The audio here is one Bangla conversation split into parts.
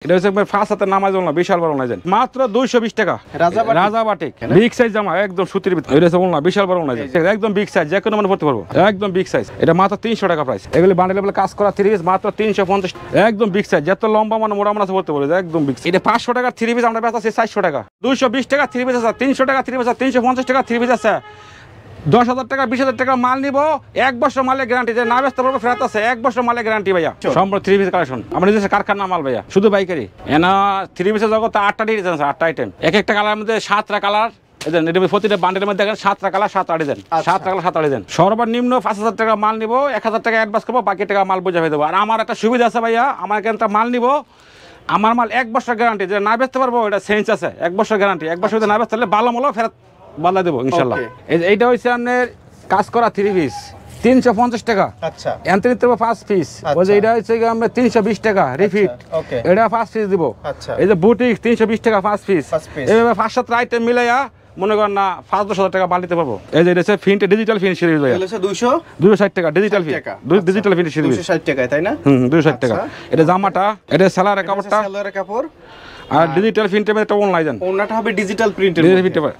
এটা হচ্ছে ফার্স্ট হাতে নামাজ না বিশাল বড় নাইজেন মাত্র 220 টাকা রাজা বাটিক বিগ সাইজ জামা একদম সুতির ভিতরে এটা হচ্ছে না বিশাল বড় নাইজেন একদম বিগ সাইজ যে কোনো মনে পড়তে পারবো একদম বিগ সাইজ এটা মাত্র 300 টাকা প্রাইস এগুলি বান্ডেল কাজ করা 3 পিস মাত্র 350 একদম বিগ সাইজ যত লম্বা মানে মোটা মানে পড়তে পারবে একদম বিগ এটা 500 টাকা 3 পিস আমরা বেচা আছে 400 টাকা 220 টাকা 3 পিস আছে 300 টাকা 3 পিস আছে 350 টাকা 3 পিস আছে 10,000 টাকা 20,000 টাকা মাল নিবো 1 বছর মালের গ্যারান্টি যে না বেচতে পারবো ফেরত আছে 1 বছর মালের গ্যারান্টি ভাইয়া সম্পূর্ণ 3 পিস কালেকশন আমরা নিজস্ব কারখানা মাল ভাইয়া শুধু বাইকারি এনা 3 পিসের জগতে 8টা ডিজাইন আছে 8টা আইটেম এক একটা কালার মধ্যে 7টা কালার প্রতিটা বান্ডেলের মধ্যে 7টা কালার 7টা ডিজাইন 7টা কালার 7টা ডিজাইন সর্বনিম্ন 5,000 টাকা মাল নিবো 1,000 টাকা অ্যাডভান্স করবো বাকি টাকা মাল বুঝা হয়ে দেবো আর আমার একটা সুবিধা আছে ভাইয়া আমার এখানটা মাল নিবো আমার মাল 1 বছর গ্যারান্টি যে না বেচতে পারবো এটা চেঞ্জ আছে 1 বছর গ্যারান্টি 1 বছর না বেচতে পারলে ভালো মালও ফেরত বাদলা দেবো ইনশাল্লাহ এইটা হচ্ছে আপনার কাজ করা 3 পিস 350 টাকা আচ্ছা এন্ট্রিতে 5 পিস ওই যে এটা হচ্ছে আমরা 320 টাকা রিপিট এটা 5 পিস দিব আচ্ছা এই যে বুটিক 320 টাকা 5 পিস এইভাবে 5-7 আইটেম মিলাইয়া মনে করেন না 5-10,000 টাকা বাড়িতে পাবো এই যে এটা হচ্ছে ফিন্ট ডিজিটাল ফিনিশ সিরিজ ভাই এটা 260 টাকা digital finish digital finish series 260 টাকা তাই না 260 টাকা এটা জামাটা এটা সালোয়ারের কাপড় আর ডিজিটাল প্রিন্টের মধ্যে একটা অনলাইন ওনাটা হবে ডিজিটাল প্রিন্টের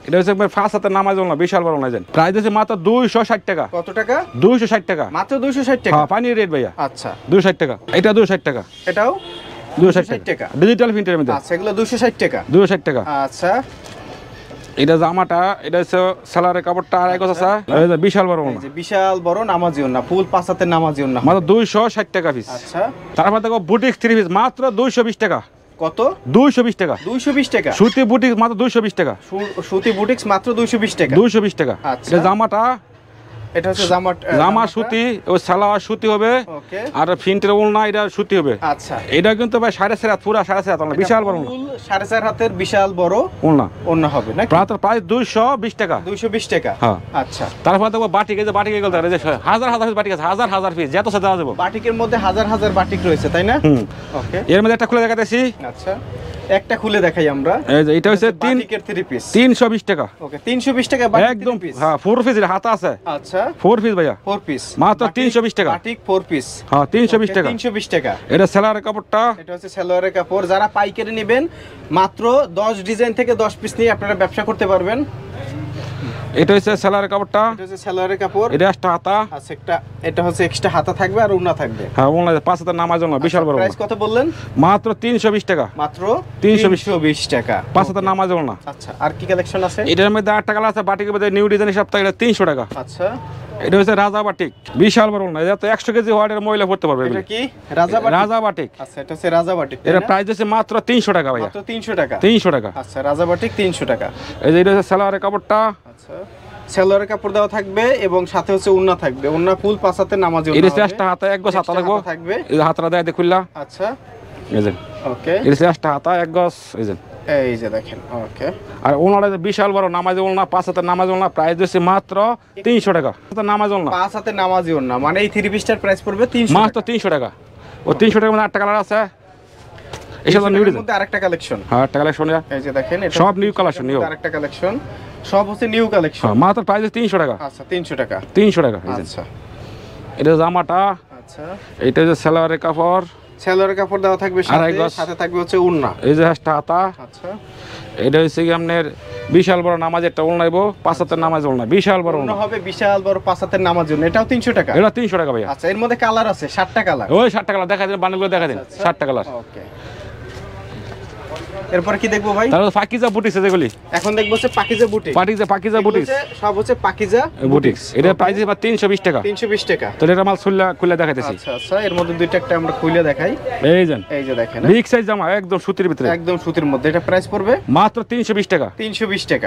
এটা হচ্ছে ফার্স্ট হাতে নামাজ না বিশাল বড় অনলাইন প্রাইস আছে মাত্র 260 টাকা কত টাকা 260 টাকা মাত্র 260 টাকা হ্যাঁ পানি রেট ভাইয়া আচ্ছা 260 টাকা এটা 260 টাকা এটাও 260 টাকা ডিজিটাল প্রিন্টের মধ্যে আচ্ছা এগুলো 260 টাকা 260 টাকা আচ্ছা এটা জামাটা এটা হচ্ছে সালোয়ারের কাপড়টা আর এক আছে এটা বিশাল বড় না বিশাল বড় নামাজিও না ফুল পাঁচ হাতে নামাজিও না মাত্র 260 টাকা পিস আচ্ছা তারপর দেখো বুটিক 3 পিস মাত্র 220 টাকা কত 220 টাকা 220 টাকা সুতি বুটিক মাত্র 220 টাকা সুতি বুটিক্স মাত্র 220 টাকা 220 টাকা এটা জামাটা এটা হচ্ছে জামা সুতি ও সালোয়ার সুতি হবে আর প্রিন্টের ওলনা এটা সুতি হবে আচ্ছা এটা কিন্তু ভাই 4.5 হাত পুরো 4.5 হাত বিশাল বড় ফুল 4.5 হাতের বিশাল বড় ওলনা হবে না প্রায় 220 টাকা 220 টাকা হ্যাঁ আচ্ছা তারপর দেখো বাটিক এই যে বাটিক এগুলো হাজার হাজার বাটিক আছে হাজার পিস যত সাথে দেওয়া যাবে বাটিকের মধ্যে হাজার বাটিক রয়েছে তাই না ওকে এর মধ্যে একটা খুলে দেখাতেছি আচ্ছা একটা খুলে দেখাই আমরা এই যে এটা হচ্ছে বাটিকের 3 পিস 320 টাকা ওকে 320 টাকা বাটিক একদম হ্যাঁ 4 পিস এর হাতা আছে আচ্ছা 4 পিস ভাইয়া 4 পিস মাত্র 320 টাকা বাটিক 4 পিস হ্যাঁ 320 টাকা 320 টাকা এটা সালোয়ারের কাপড়টা এটা হচ্ছে সালোয়ারের কাপড় যারা পাইকারি নেবেন মাত্র 10 ডিজাইন থেকে 10 পিস নিয়ে আপনারা ব্যবসা করতে পারবেন এটা হচ্ছে সালোয়ারের কাপড়টা এটা হচ্ছে সালোয়ারের কাপড় এটা একটা হাতা আচ্ছা এটা হচ্ছে এক্সট্রা হাতা থাকবে আর ওড়না থাকবে হ্যাঁ ওড়না 5 হাতের নামাজ না বিশাল বড় প্রাইস কত বললেন মাত্র 320 টাকা মাত্র 320 টাকা 5 হাতের নামাজ না আচ্ছা আর কি কালেকশন আছে এটার মধ্যে আটটা কালার আছে বাটিকের মধ্যে নিউ ডিজাইন সপ্তাহে এটা 300 টাকা আচ্ছা এটা হচ্ছে রাজা বাটিক বিশাল বড় না এটা তো 100 কেজি ওয়াটের মহিলা পড়তে পারবে এটা কি রাজা বাটিক আচ্ছা এটা হচ্ছে রাজা বাটিক এটা প্রাইস আছে মাত্র 300 টাকা ভাই মাত্র 300 টাকা 300 টাকা আচ্ছা রাজা বাটিক 300 টাকা এই যে এটা হচ্ছে সালোয়ারের কাপড়টা আচ্ছা সালোয়ারের কাপড় দেওয়া থাকবে এবং সাথে হচ্ছে ওড়না থাকবে ওড়না ফুল পাঁচ হাতে নামাজ হবে এটা একটা হাতে এক গজ হাতা লাগবে থাকবে এই হাতটা দেয় দেখুল্লা আচ্ছা এই যে ওকে এটা একটা হাতা এক গজ এই যে দেখেন ওকে আর ওনারা বিশাল বড় নামাজি ওলনা পাঁচ হাতের নামাজি ওলনা প্রাইস দিচ্ছে মাত্র 300 টাকা নামাজি ওলনা পাঁচ হাতের নামাজি ওলনা মানে এই 3 পিসটার প্রাইস পড়বে 300 মাত্র 300 টাকা ও 300 টাকার মধ্যে আটটা কালার আছে এসব নিউ ডিজাইন মধ্যে আরেকটা কালেকশন হ্যাঁ একটা কালেকশন এই যে দেখেন এটা সব নিউ কালেকশন নিউ আরেকটা কালেকশন সব হচ্ছে নিউ কালেকশন মাত্র প্রাইস 300 টাকা আচ্ছা 300 টাকা 300 টাকা আচ্ছা এটা জামাটা আচ্ছা এটা যে সালোয়ারের কাপড় দেওয়া থাকবে সাথে থাকবে হচ্ছে ওড়না এই যে একটা হাতা আচ্ছা এটা হচ্ছে কি আপনার বিশাল বড় নামাজ একটা ওড়নাইবো পাঁচ হাতের নামাজ ওড়না বিশাল বড় ওড়না হবে বিশাল বড় পাঁচ হাতের নামাজ ওড়না এটাও 300 টাকা এটা 300 টাকা ভাই আচ্ছা এর মধ্যে কালার আছে 7টা কালার ওই 7টা কালার দেখা দেন বান্ডেলগুলো দেখা দেন 7টা কালার ওকে এরপর কি দেখবো ভাই তাহলে পাকিজা বুটিক্স যেগুলি এখন দেখবো হচ্ছে পাকিজা বুটিক্স সব হচ্ছে পাকিজা বুটিক্স এটা প্রাইস আছে 320 টাকা 320 টাকা তাহলে এটা মাল খুলে দেখাইতেছি আচ্ছা আচ্ছা এর মধ্যে দুইটা একটা আমরা খুলে দেখাই এই যে দেখেন বিগ সাইজ জামা একদম সুতির ভিতরে একদম সুতির মধ্যে এটা প্রাইস পড়বে মাত্র 320 টাকা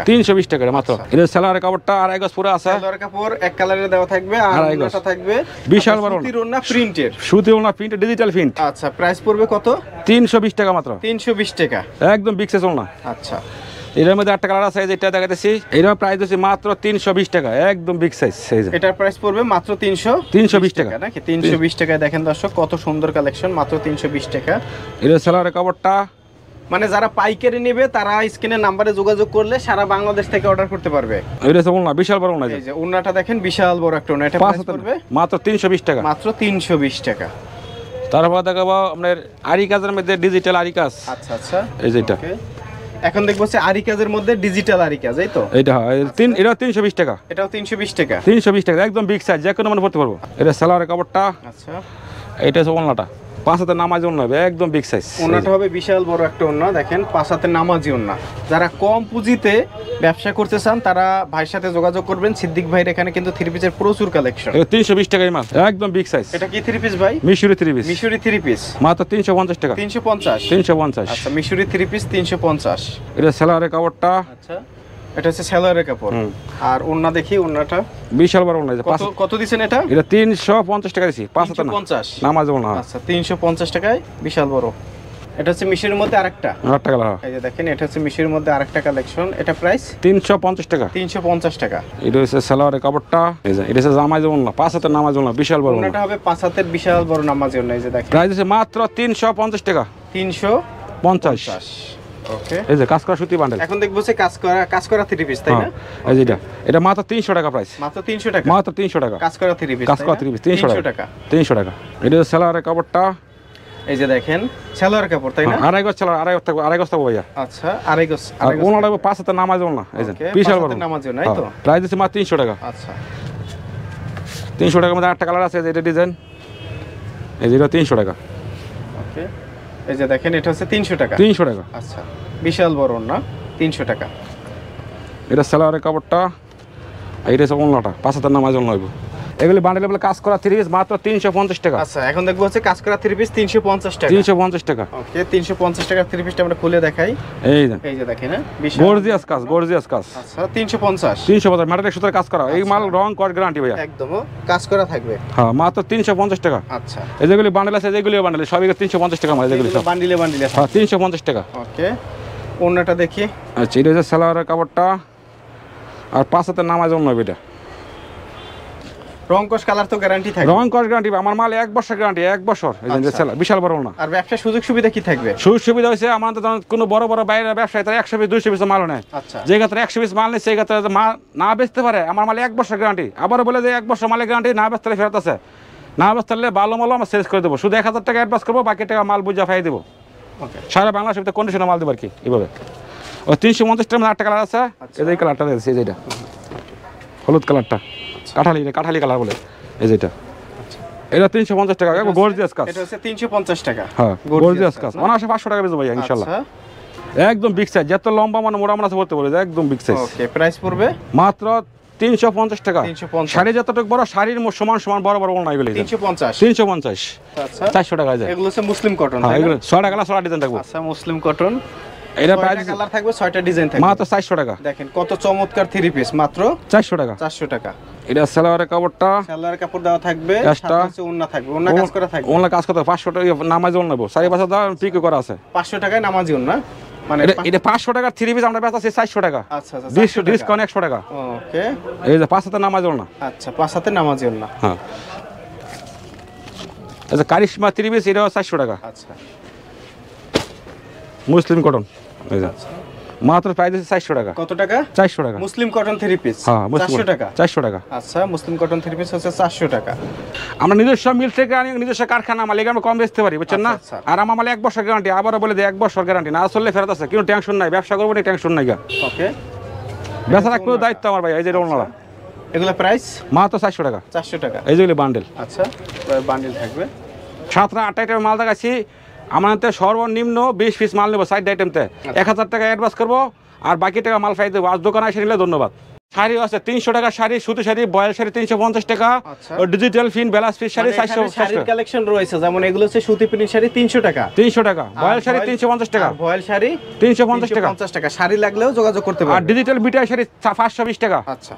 320 টাকা মাত্র এটা সালোয়ারের কাপড়টা আর এক গজ পুরো আছে সালোয়ারের কাপড় এক কালারে দেওয়া থাকবে আর ওড়নাটা থাকবে বিশাল বড় সুতির ওড়না প্রিন্টের ডিজিটাল প্রিন্ট আচ্ছা প্রাইস পড়বে কত 320 টাকা মাত্র 320 টাকা একদম বিগ সাইজ ওলনা আচ্ছা এর মধ্যে আটটা কালার আছে যেটা দেখাতেছি এটার প্রাইস হচ্ছে মাত্র 320 টাকা একদম বিগ সাইজ এটার প্রাইস পড়বে মাত্র 320 টাকা নাকি 320 টাকায় দেখেন দর্শক কত সুন্দর কালেকশন মাত্র 320 টাকা এর সালোয়ারের কাপড়টা মানে যারা পাইকারি নেবে তারা স্ক্রিনের নম্বরে যোগাযোগ করলে সারা বাংলাদেশ থেকে অর্ডার করতে পারবে এটা ওলনা বিশাল বড় ওলনা এই যে ওলনাটা দেখেন বিশাল বড় একটা ওলনা এটা প্রাইস পড়বে মাত্র 320 টাকা মাত্র 320 টাকা তারপর দেখাবো আপনার আরি কাজের মধ্যে ডিজিটাল আরি কাজ। আচ্ছা আচ্ছা, এই যেটা এখন দেখবো হচ্ছে আরি কাজের মধ্যে ডিজিটাল আরি কাজ, এই তো? এটা হয় এটা 320 টাকা। এটাও 320 টাকা। 320 টাকা, একদম বিগ সাইজ, যে কোনো মানে পড়তে পারবো। এটা সালোয়ারের কাপড়টা। আচ্ছা, এটা হচ্ছে ওন্নাটা, 5 হাতের নামাজি ওন্না হবে, একদম বিগ সাইজ। ওন্নাটা হবে বিশাল বড় একটা ওন্না, দেখেন 5 হাতের নামাজি ওন্না। যারা কম পুঁজিতে ব্যবসা করতে চান তারা ভাইয়ের সাথে যোগাযোগ করবেন। সিদ্দিক ভাইয়ের এখানে কিন্তু থ্রি পিসের প্রচুর কালেকশন। এটা 320 টাকায় মাল, একদম বিগ সাইজ। এটা কি থ্রি পিস ভাই? মিশরি থ্রি পিস। মিশরি থ্রি পিস মাত্র 350 টাকা। 350। 350। আচ্ছা, মিশরি থ্রি পিস 350। এটা সালোয়ারের কাপড়টা। আচ্ছা, এটা হচ্ছে সালোয়ারের কাপড়। আর ওন্না দেখি, ওন্নাটা বিশাল বড় ওন্না। কত দিছেন এটা? এটা 350 টাকা দিছি, 5 হাতের 350 নামাজি ওন্না। আচ্ছা, 350 টাকায় বিশাল বড়। এটা হচ্ছে মিশরের মধ্যে আরেকটা। টাকা। এই যে দেখেন, এটা হচ্ছে মিশরের মধ্যে আরেকটা কালেকশন। এটা প্রাইস 350 টাকা। 350 টাকা। এটা হচ্ছে সালোয়ারের কাপড়টা। এই যে এটা হচ্ছে নামাজি ওন্না, 5 হাতের নামাজি ওন্না, বিশাল বড় ওন্না। ওন্নাটা হবে 5 হাতের বিশাল বড় নামাজি ওন্না। এই যে দেখেন, প্রাইস আছে মাত্র 350 টাকা। 350। ওকে, এই যে কাজ করা সুতি বান্ডেল। এখন দেখবো যে কাজ করা থ্রি পিস, তাই না? এই যে এটা মাত্র 300 টাকা প্রাইস। মাত্র 300 টাকা। মাত্র 300 টাকা। কাজ করা থ্রি পিস, কাজ করা থ্রি পিস 300 টাকা। 300 টাকা। এটা হচ্ছে সালোয়ারের কাপড়টা। এই যে দেখেন, সালোয়ার কাপড়, তাই না? আড়াই গজ সালোয়ার, আড়াই গজ থাকবো ভাইয়া। আচ্ছা, আড়াই গজ। আর ওনাটা 5 হাতের নামাজি ওন্না। এই যে বিশাল বড় নামাজি ওন্না, এই তো? প্রাইস আছে মাত্র 300 টাকা। আচ্ছা, 300 টাকার মধ্যে আটটা কালার আছে। এটা ডিজাইন, এই যে এটা 300 টাকা। ওকে, এই যে দেখেন, এটা হচ্ছে 300 টাকা। 300 টাকা। আচ্ছা, বিশাল বড় না, 300 টাকা। এটা সালোয়ারের কাপড়টা। এটা হচ্ছে ওন্নাটা, 5 হাতের নামাজি ওন্না হইব। এগুলি বান্ডেল বলে কাজ করা থ্রি পিস মাত্র 350 টাকা। আচ্ছা, এখন দেখবো হচ্ছে কাজ করা থ্রি পিস 350 টাকা। 350 টাকা। ওকে, 350 টাকা থ্রি পিসটা আমরা খুলে দেখাই। এই যে দেখেন, বিশাল গর্জিয়াস কাজ, গর্জিয়াস কাজ। আচ্ছা, 350। 350 মাটির সুতার কাজ করা। এই মাল রং কর গ্যারান্টি ভাইয়া, একদম কাজ করা থাকবে। হ্যাঁ, মাত্র 350 টাকা। আচ্ছা, এই যেগুলি বান্ডেল আছে, যেগুলি বান্ডেল সবই 350 টাকা মাল। যেগুলি সব বান্ডিলে বান্ডিলে, হ্যাঁ 350 টাকা। ওকে, ওন্নাটা দেখি। আচ্ছা, এটা হচ্ছে সালোয়ারের কাপড়টা। আর 5 হাতের নামাজি ওন্না এটা। রং কস কালার তো গ্যারান্টি থাকবে। রং কস গ্যারান্টি, আমার মাল 1 বছর গ্যারান্টি, 1 বছর। এই যে বিশাল বড় ওন্না। আর ব্যবসার সুযোগ সুবিধা কি থাকবে? সুযোগ সুবিধা হইছে আমাদের কোনো বড় বড় বাইরের ব্যবসায়ী তারা 100 পিস 200 পিস মাল নেয়। আচ্ছা, যে ক্ষেত্রে 100 পিস মাল নেই, সেই ক্ষেত্রে না বেচতে পারে, আমার মাল 1 বছর গ্যারান্টি। আবার বলে যে 1 বছর মালের গ্যারান্টি, না বেচতে ফেরত আছে। না বেচতে ভালো মাল আমরা সেলস করে দেবো, শুধু 1000 টাকা অ্যাডভান্স করবো, বাকি টাকা মাল বুঝা ফাই দেবো। ওকে, সারা বাংলাদেশ কন্ডিশনে মাল দেবো আর কি। এইভাবে ওই 350 টাকা 8টা কালার আছে। এই কালারটা দেখছি, এই যেটা হলুদ কালারটা, কাঠালি কালার বলে। এই যেটা এটা 350 টাকা। গর্জিয়াস কাজ। এটা হচ্ছে 350 টাকা। হ্যাঁ, গর্জিয়াস কাজ। অনায়াসে 500 টাকা বেচবো ভাইয়া ইনশাআল্লাহ। একদম বিগ সাইজ, যত লম্বা মানে মোটা মানে বলতে পারে, একদম বিগ সাইজ। ওকে, প্রাইস পড়বে মাত্র 350 টাকা। 350। শাড়ি যতটুকু বড়, শাড়ির সমান সমান বড় বড় ওন্না এগুলো 350। 350। আচ্ছা, 400 টাকা যায়। এগুলো হচ্ছে মুসলিম কটন। হ্যাঁ, এগুলো 6টা কালার 6টা ডিজাইন থাকবে। আচ্ছা, মুসলিম কটন। এটা প্রাইস কালার থাকবে, 6টা ডিজাইন থাকবে, মাত্র 400 টাকা। দেখেন কত চমৎকার থ্রি পিস, মাত্র 400 টাকা। 400 টাকা। এটা সালোয়ারের কাপড়টা। সালোয়ার কাপড় দেওয়া থাকবে, সাথে হচ্ছে ওন্না থাকবে, ওন্না কাজ করা থাকবে। ওন্না কাজ করতে 500 টাকা নামাজি ওন্না নেবো, 5.5 দাম পিক করা আছে। 500 টাকায় নামাজি ওন্না, মানে এটা 500 টাকা থ্রি পিস আমরা বেচা আছে 400 টাকা। আচ্ছা আচ্ছা, ডিসকাউন্ট 100 টাকা। ওকে, এই যে 5 হাতের নামাজি ওন্না। আচ্ছা, 5 হাতে নামাজি ওন্না। হ্যাঁ, আচ্ছা, কারিশমা থ্রি পিস এটাও 400 টাকা। আচ্ছা, মুসলিম কটন। এই যে মাত্র প্রাইস আছে 400 টাকা। কত টাকা? 400 টাকা। মুসলিম কটন থ্রি পিস। হ্যাঁ, 400 টাকা। 400 টাকা। আচ্ছা, মুসলিম কটন থ্রি পিস হচ্ছে 400 টাকা। আমরা নিজস্ব মিল থেকে আনি, নিজস্ব কারখানা মালিক, আমরা কম বেচতে পারি, বুঝছেন না? আর আমার মাল 1 বছর গ্যারান্টি। আবারও বলে যে 1 বছর গ্যারান্টি, না চললে ফেরত আছে, কিন্তু টেনশন নাই, ব্যবসা করবো না, টেনশন নাই। ওকে, বেচা রাখবো দায়িত্ব আমার ভাই। এই যে ওন্নাটা, এগুলো প্রাইস মাত্র 400 টাকা। 400 টাকা। এই যেগুলি বান্ডেল। আচ্ছা, বান্ডেল থাকবে। 7টা 8টা আইটেমের মাল দেখাচ্ছি। আমাদের সর্বনিম্ন 20 পিস মাল নেবো, 60 আইটেমতে 1000 টাকা অ্যাডভান্স করবো, আর বাকি টাকা মাল ফাই দেবো। আজ দোকানে এসে নিলে ধন্যবাদ। শাড়ি আছে 300 টাকা শাড়ি, সুতি শাড়ি, বয়েল শাড়ি 350 টাকা, ডিজিটাল ফিন বেলাস পিস শাড়ি 400 শাড়ির কালেকশন রয়েছে, যেমন এগুলো হচ্ছে সুতি প্রিন্ট শাড়ি 300 টাকা। 300 টাকা, বয়েল শাড়ি 350 টাকা, বয়েল শাড়ি 350 টাকা। 350 টাকা। শাড়ি লাগলেও যোগাযোগ করতে পারবেন। আর ডিজিটাল বিটাই শাড়ি 520 টাকা। আচ্ছা।